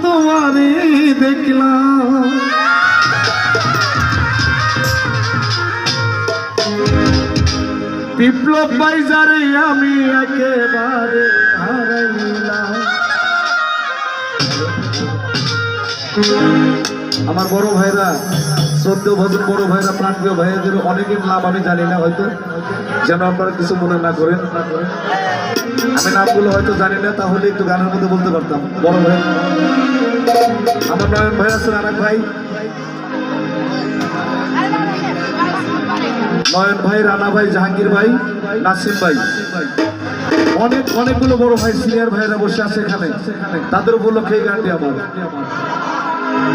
তোমারই দেখলাম বিপ্লব বাইজারে আমি একেবারে হারাইলাম। আমার বড় ভাইরা, শ্রদ্ধেয় ভদ্র বড় ভাইরা, প্রাণপ্রিয় ভাইয়াদের অনেকের নাম আমি জানি না, হয়তো যেন আপনারা কিছু মনে না করেন। আমি নামগুলো হয়তো জানি না, তাহলে একটু গানের মধ্যে বলতে পারতাম। বড় ভাই আমার নয়ন ভাই আছেন, আরেক ভাই নয়ন ভাই, রানা ভাই, জাহাঙ্গীর ভাই, নাসিম ভাই, অনেকগুলো বড় ভাই সিনিয়র ভাইরা বসে আছে এখানে। তাদের উপলক্ষে এই গানটি আমার।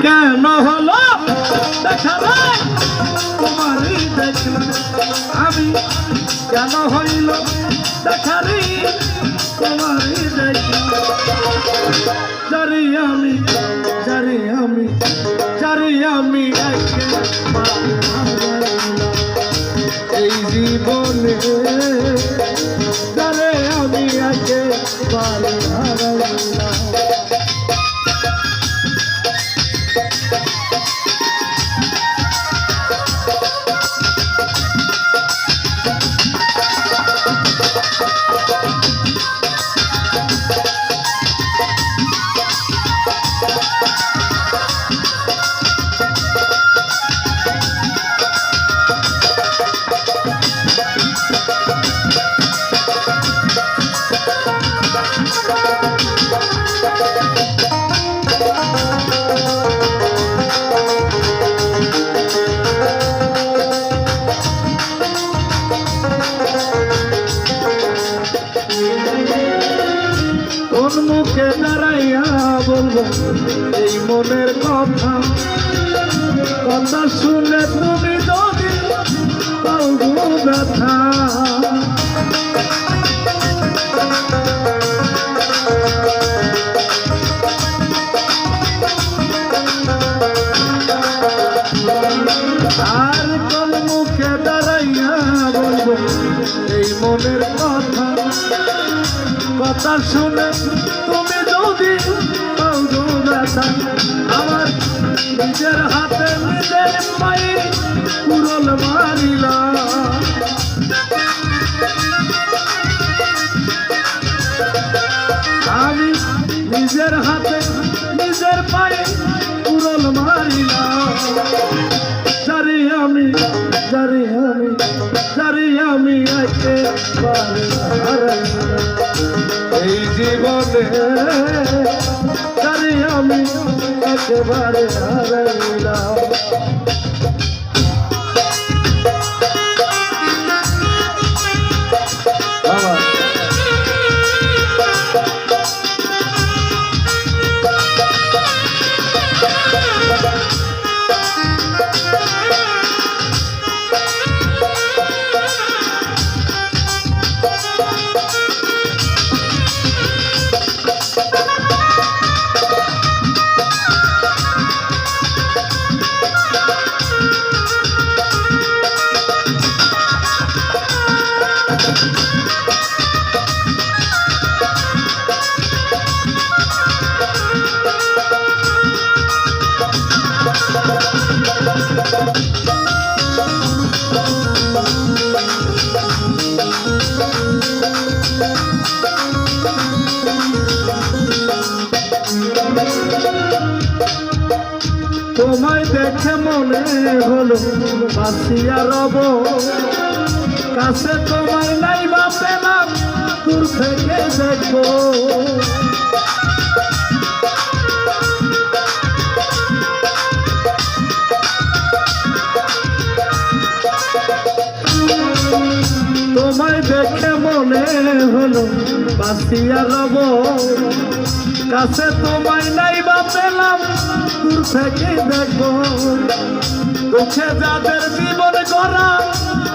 কেন হলো দেখা তোমারই দেখলাম আমি, কেন হইল দেখারি তোমারই দেখলাম, জারি আমি জারি আমি জারি আমি এই জীবনে, জারে আমি একেবারে হারাইলাম। মুখে দাঁড়াইয়া বলবো এই মনের কথা, কথা শুনে তুমি যদি পাও ব্যথা, আর কোন মুখে দাঁড়াইয়া বলবো এই মনের কথা, কথা শুনে তুমি যদি ব্যথা, আমার নিজের হাতে নিজের পায়ে কুড়ল মারিলা, আমি নিজের হাতে নিজের পায়ে কুড়ল মারিলা, জারি আমি জারি আমি জারি আমি একেবারে হারাইলাম এই জীবনে, জারি আমি একেবারে হারাইলাম। তোমায় দেখে মনে হলো বাঁচিয়া রব, কাছে তোমায় নাই বা পেলাম দূর থেকে দেখো, তোমায় দেখে মনে হলো বাঁচিয়া রব, কাছে তোমায় নাই বা পেলাম দূর থেকে দেখো, দুঃখে যাদের জীবন গড়া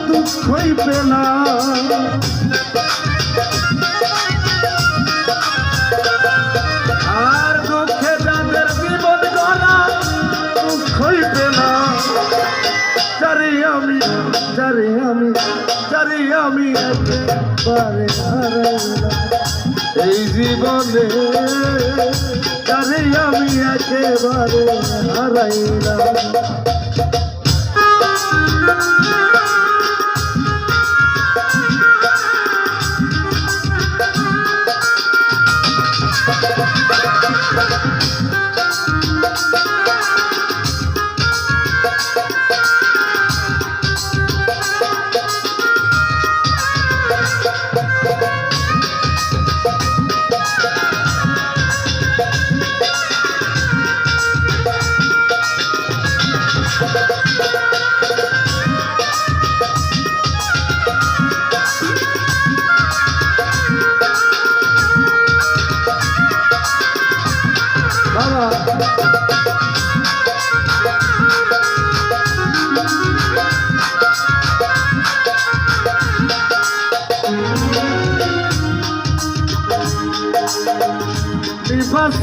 দুঃখই পেলাম, আর দুঃখে যাদের জীবন গড়া দুঃখই পেলাম, জারি আমি জারি আমি জারি আমি একেবারে হারাইলাম এই জীবনে তারে আমি একেবারে হারাইলাম।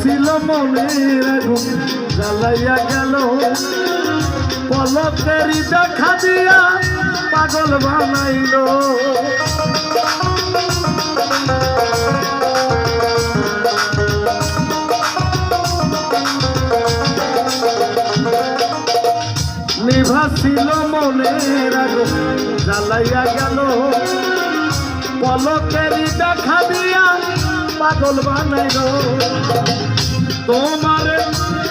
ছিল মনের আগুন জ্বালাইয়া গেল, পলকেরই দেখা দিয়া পাগল বানাইল। নিভাছিল মনের আগুন জ্বালাইয়া গেল, পলকেরই দেখা দিয়া পাগল বানাইল। তোমার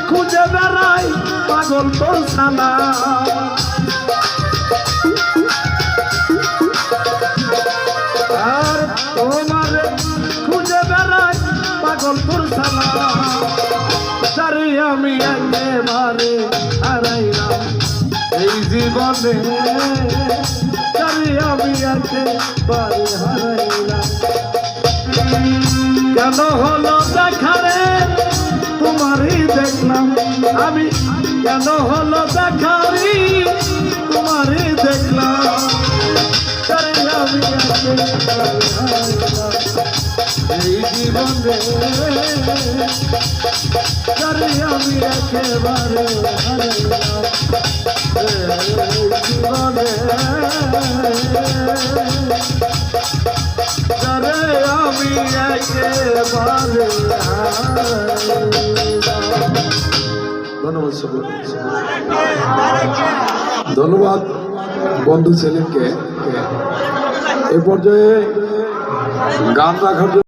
খুঁজে বেড়াই পাগল তোর সালা, আর তোমার খুঁজে বেড়াই পাগল তোর সালা। তারে আমি একেবারে হারাইলাম এই জীবনে, তারে আমি একেবারে হারাইলাম। কেন হলো দেখারে তোমারই দেখলাম আমি, কেন হলো দেখারি তোমারই দেখলাম। তারে আমি এই জীবনে, তারে আমি একেবারে হারাইলাম এই জীবনে। তারে আমি একেবারে ধন্যবাদ। ধন্যবাদ বন্ধু সেলিমকে। এ পর্যায়ে গান রাখার জন্য